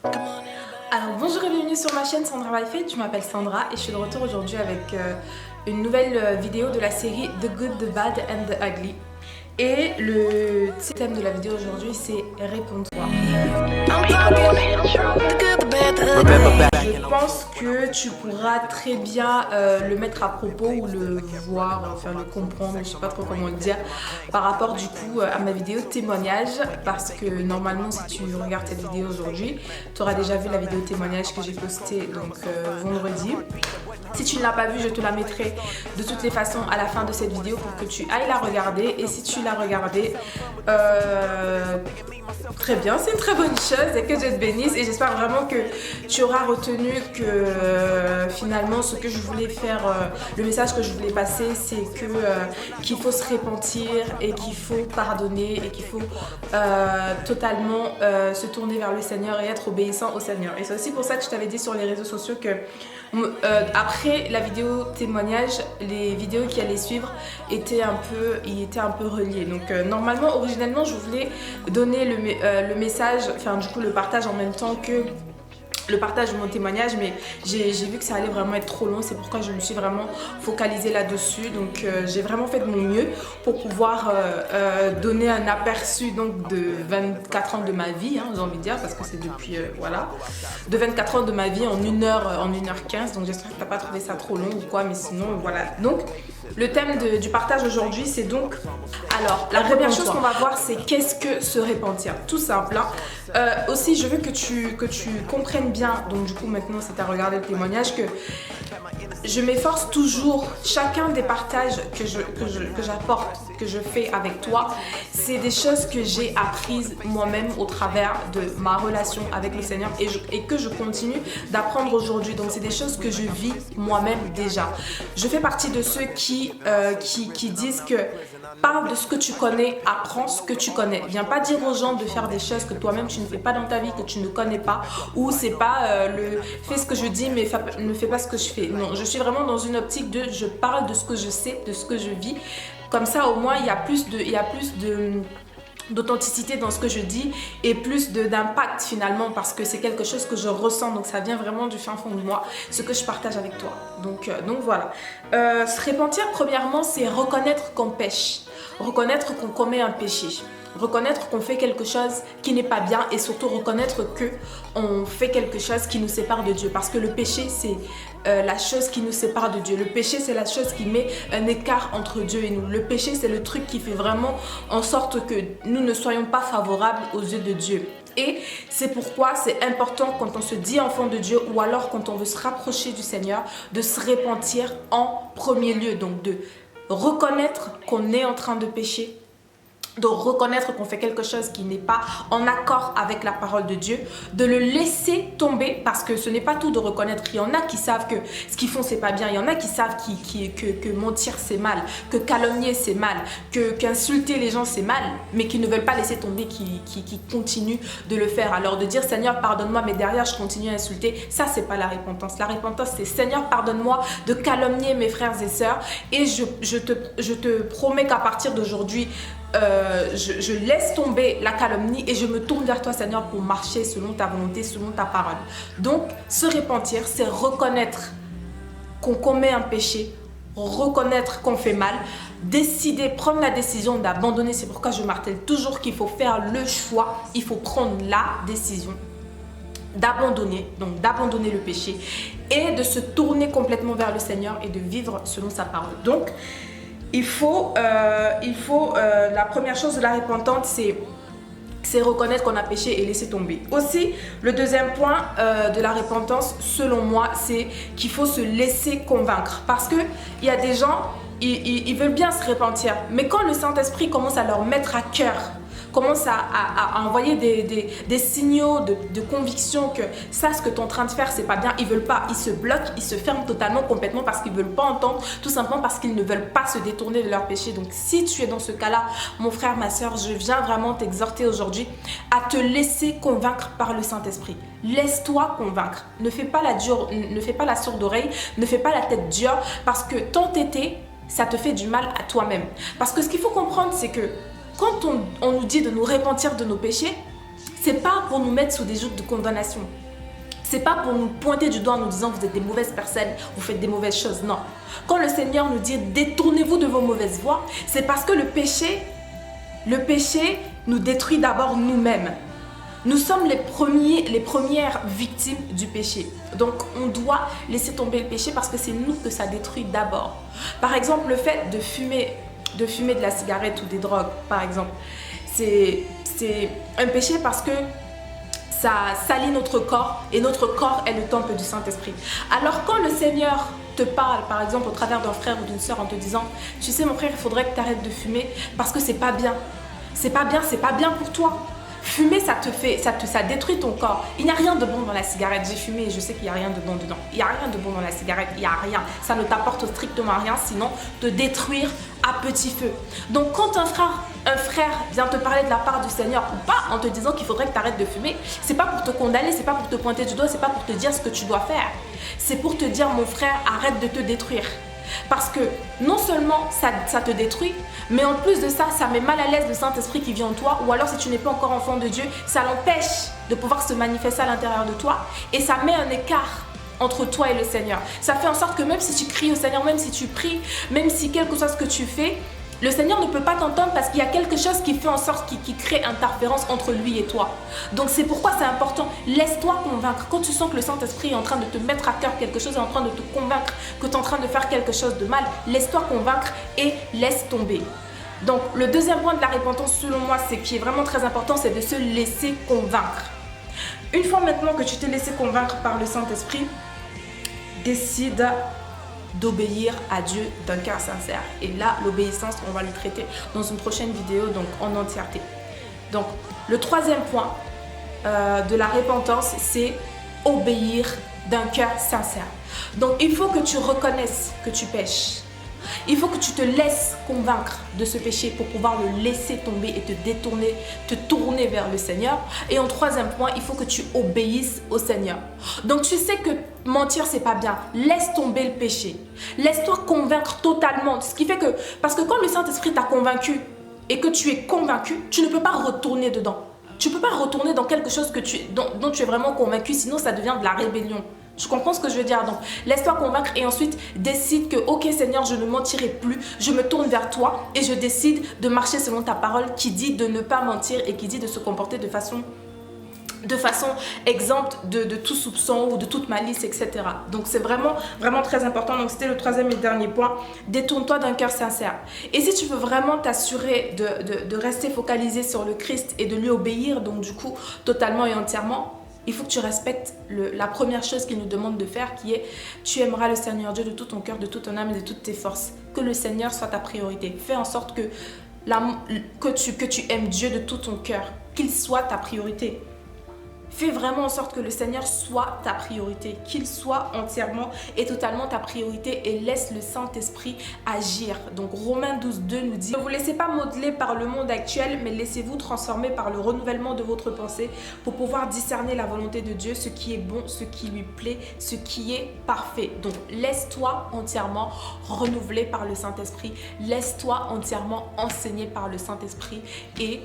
Alors bonjour et bienvenue sur ma chaîne Sandra By Faith, je m'appelle Sandra et je suis de retour aujourd'hui avec une nouvelle vidéo de la série The Good, The Bad and The Ugly. Et le thème de la vidéo aujourd'hui c'est Réponds-toi. Je pense que tu pourras très bien le mettre à propos ou le voir, enfin le comprendre, je sais pas trop comment le dire, par rapport du coup à ma vidéo témoignage, parce que normalement si tu regardes cette vidéo aujourd'hui, tu auras déjà vu la vidéo témoignage que j'ai postée donc vendredi. Si tu ne l'as pas vue, je te la mettrai de toutes les façons à la fin de cette vidéo pour que tu ailles la regarder. Et si tu l'as regardée, très bien, c'est une très bonne chose et que Dieu te bénisse. Et j'espère vraiment que tu auras retenu que finalement ce que je voulais faire, le message que je voulais passer, c'est que qu'il faut se repentir et qu'il faut pardonner et qu'il faut totalement se tourner vers le Seigneur et être obéissant au Seigneur. Et c'est aussi pour ça que je t'avais dit sur les réseaux sociaux que après la vidéo témoignage, les vidéos qui allaient suivre étaient un peu reliées. Donc normalement, originellement, je voulais donner le message, enfin du coup le partage en même temps que le partage de mon témoignage, mais j'ai vu que ça allait vraiment être trop long, c'est pourquoi je me suis vraiment focalisée là-dessus. Donc j'ai vraiment fait de mon mieux pour pouvoir donner un aperçu donc de 24 ans de ma vie, hein, j'ai envie de dire, parce que c'est depuis, voilà, de 24 ans de ma vie en 1h15, donc j'espère que tu n'as pas trouvé ça trop long ou quoi, mais sinon voilà. Donc le thème du partage aujourd'hui, c'est donc, alors la première chose qu'on va voir, c'est qu'est-ce que se repentir, tout simple, hein. Aussi je veux que tu comprennes bien, donc du coup maintenant c'est à regarder le témoignage, que je m'efforce toujours, chacun des partages que j'apporte, que je fais avec toi, c'est des choses que j'ai apprises moi-même au travers de ma relation avec le Seigneur et que je continue d'apprendre aujourd'hui. Donc c'est des choses que je vis moi-même déjà. Je fais partie de ceux qui disent que parle de ce que tu connais, apprends ce que tu connais. Viens pas dire aux gens de faire des choses que toi-même tu ne fais pas dans ta vie, que tu ne connais pas, ou c'est pas fais ce que je dis mais ne fais pas ce que je fais. Non, je suis vraiment dans une optique de je parle de ce que je sais, de ce que je vis. Comme ça au moins il y a plus d'authenticité dans ce que je dis et plus d'impact finalement, parce que c'est quelque chose que je ressens, donc ça vient vraiment du fin fond de moi, ce que je partage avec toi. Donc voilà. Se repentir, premièrement, c'est reconnaître qu'on pêche, reconnaître qu'on commet un péché, reconnaître qu'on fait quelque chose qui n'est pas bien et surtout reconnaître qu'on fait quelque chose qui nous sépare de Dieu, parce que le péché c'est la chose qui nous sépare de Dieu. Le péché c'est la chose qui met un écart entre Dieu et nous. Le péché c'est le truc qui fait vraiment en sorte que nous ne soyons pas favorables aux yeux de Dieu. Et c'est pourquoi c'est important quand on se dit enfant de Dieu ou alors quand on veut se rapprocher du Seigneur de se repentir en premier lieu, donc de reconnaître qu'on est en train de pécher, de reconnaître qu'on fait quelque chose qui n'est pas en accord avec la parole de Dieu, de le laisser tomber, parce que ce n'est pas tout de reconnaître. Il y en a qui savent que ce qu'ils font c'est pas bien, il y en a qui savent que mentir c'est mal, que calomnier c'est mal, qu'insulter les gens c'est mal, mais qui ne veulent pas laisser tomber, qui continuent de le faire. Alors de dire Seigneur pardonne-moi mais derrière je continue à insulter, ça c'est pas la repentance. La repentance c'est Seigneur pardonne-moi de calomnier mes frères et sœurs, et je te promets qu'à partir d'aujourd'hui je laisse tomber la calomnie et je me tourne vers toi Seigneur pour marcher selon ta volonté, selon ta parole. Donc se repentir c'est reconnaître qu'on commet un péché, reconnaître qu'on fait mal, décider, prendre la décision d'abandonner. C'est pourquoi je martèle toujours qu'il faut faire le choix, il faut prendre la décision d'abandonner, donc d'abandonner le péché et de se tourner complètement vers le Seigneur et de vivre selon sa parole. Donc il faut la première chose de la repentance, c'est reconnaître qu'on a péché et laisser tomber. Aussi, le deuxième point de la repentance, selon moi, c'est qu'il faut se laisser convaincre. Parce qu'il y a des gens, ils veulent bien se repentir, mais quand le Saint-Esprit commence à leur mettre à cœur, commence à envoyer des signaux de conviction que ça, ce que tu es en train de faire, c'est pas bien, ils veulent pas, ils se bloquent, ils se ferment totalement, complètement, parce qu'ils veulent pas entendre, tout simplement parce qu'ils ne veulent pas se détourner de leur péché. Donc si tu es dans ce cas-là, mon frère, ma soeur, je viens vraiment t'exhorter aujourd'hui à te laisser convaincre par le Saint-Esprit. Laisse-toi convaincre. Ne fais pas la sourde oreille, ne fais pas la tête dure, parce que t'entêter, ça te fait du mal à toi-même. Parce que ce qu'il faut comprendre, c'est que quand on nous dit de nous repentir de nos péchés, c'est pas pour nous mettre sous des joutes de condamnation. C'est pas pour nous pointer du doigt en nous disant vous êtes des mauvaises personnes, vous faites des mauvaises choses, non. Quand le Seigneur nous dit détournez-vous de vos mauvaises voies, c'est parce que le péché nous détruit d'abord nous-mêmes. Nous sommes les premières victimes du péché. Donc on doit laisser tomber le péché parce que c'est nous que ça détruit d'abord. Par exemple, le fait de fumer de la cigarette ou des drogues, par exemple, c'est un péché parce que ça salit notre corps et notre corps est le temple du Saint-Esprit. Alors quand le Seigneur te parle, par exemple, au travers d'un frère ou d'une sœur en te disant « Tu sais mon frère, il faudrait que tu arrêtes de fumer parce que c'est pas bien. C'est pas bien pour toi. » Fumer, ça détruit ton corps. Il n'y a rien de bon dans la cigarette. J'ai fumé et je sais qu'il n'y a rien de bon dedans. Il n'y a rien de bon dans la cigarette. Il n'y a rien. Ça ne t'apporte strictement rien, sinon te détruire à petit feu. Donc quand un frère vient te parler de la part du Seigneur ou pas en te disant qu'il faudrait que tu arrêtes de fumer, c'est pas pour te condamner, c'est pas pour te pointer du doigt, c'est pas pour te dire ce que tu dois faire. C'est pour te dire mon frère, arrête de te détruire. Parce que non seulement ça te détruit, mais en plus de ça, ça met mal à l'aise le Saint-Esprit qui vit en toi. Ou alors si tu n'es pas encore enfant de Dieu, ça l'empêche de pouvoir se manifester à l'intérieur de toi. Et ça met un écart entre toi et le Seigneur. Ça fait en sorte que même si tu cries au Seigneur, même si tu pries, même si quelque chose que tu fais, le Seigneur ne peut pas t'entendre parce qu'il y a quelque chose qui fait en sorte qui crée interférence entre lui et toi. Donc c'est pourquoi c'est important. Laisse-toi convaincre. Quand tu sens que le Saint-Esprit est en train de te mettre à cœur quelque chose, est en train de te convaincre que tu es en train de faire quelque chose de mal, laisse-toi convaincre et laisse tomber. Donc le deuxième point de la repentance, selon moi, c'est qui est vraiment très important, c'est de se laisser convaincre. Une fois maintenant que tu t'es laissé convaincre par le Saint-Esprit, décide d'obéir à Dieu d'un cœur sincère. Et là, l'obéissance, on va le traiter dans une prochaine vidéo, donc en entièreté. Donc, le troisième point de la repentance, c'est obéir d'un cœur sincère. Donc, il faut que tu reconnaisses que tu pêches. Il faut que tu te laisses convaincre de ce péché pour pouvoir le laisser tomber et te tourner vers le Seigneur. Et en troisième point, il faut que tu obéisses au Seigneur. Donc tu sais que mentir, c'est pas bien. Laisse tomber le péché. Laisse-toi convaincre totalement. Ce qui fait que, parce que quand le Saint-Esprit t'a convaincu et que tu es convaincu, tu ne peux pas retourner dedans. Tu ne peux pas retourner dans quelque chose dont tu es vraiment convaincu, sinon ça devient de la rébellion. Je comprends ce que je veux dire. Donc, laisse-toi convaincre et ensuite décide que, ok Seigneur, je ne mentirai plus, je me tourne vers toi et je décide de marcher selon ta parole qui dit de ne pas mentir et qui dit de se comporter de façon exempte de tout soupçon ou de toute malice, etc. Donc c'est vraiment très important. Donc c'était le troisième et dernier point. Détourne-toi d'un cœur sincère. Et si tu veux vraiment t'assurer de rester focalisé sur le Christ et de lui obéir, donc du coup totalement et entièrement, il faut que tu respectes la première chose qu'il nous demande de faire, qui est tu aimeras le Seigneur Dieu de tout ton cœur, de toute ton âme et de toutes tes forces. Que le Seigneur soit ta priorité. Fais en sorte que tu aimes Dieu de tout ton cœur, qu'il soit ta priorité. Fais vraiment en sorte que le Seigneur soit ta priorité, qu'il soit entièrement et totalement ta priorité et laisse le Saint-Esprit agir. Donc Romains 12:2 nous dit « Ne vous laissez pas modeler par le monde actuel, mais laissez-vous transformer par le renouvellement de votre pensée pour pouvoir discerner la volonté de Dieu, ce qui est bon, ce qui lui plaît, ce qui est parfait. » Donc laisse-toi entièrement renouveler par le Saint-Esprit, laisse-toi entièrement enseigner par le Saint-Esprit et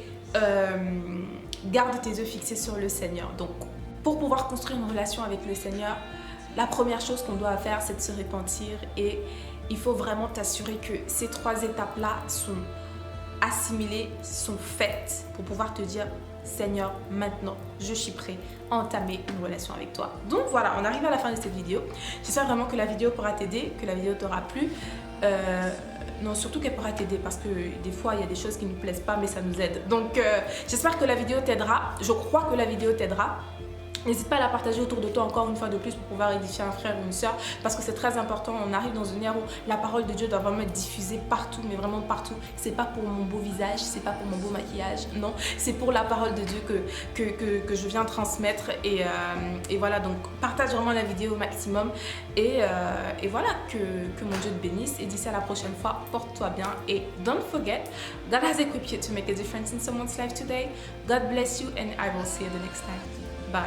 garde tes yeux fixés sur le Seigneur. Donc, pour pouvoir construire une relation avec le Seigneur, la première chose qu'on doit faire, c'est de se repentir et il faut vraiment t'assurer que ces trois étapes-là sont assimilées, sont faites pour pouvoir te dire Seigneur, maintenant, je suis prêt à entamer une relation avec toi. Donc voilà, on arrive à la fin de cette vidéo. J'espère vraiment que la vidéo pourra t'aider, que la vidéo t'aura plu. Non, surtout qu'elle pourra t'aider parce que des fois, il y a des choses qui ne nous plaisent pas, mais ça nous aide. Donc, j'espère que la vidéo t'aidera. Je crois que la vidéo t'aidera. N'hésite pas à la partager autour de toi encore une fois de plus pour pouvoir édifier un frère ou une soeur parce que c'est très important. On arrive dans une ère où la parole de Dieu doit vraiment être diffusée partout, mais vraiment partout. C'est pas pour mon beau visage, c'est pas pour mon beau maquillage, non. C'est pour la parole de Dieu que je viens transmettre et voilà. Donc partage vraiment la vidéo au maximum et voilà, que mon Dieu te bénisse et d'ici à la prochaine fois, porte-toi bien et don't forget, God has equipped you to make a difference in someone's life today. God bless you and I will see you the next time. Bye.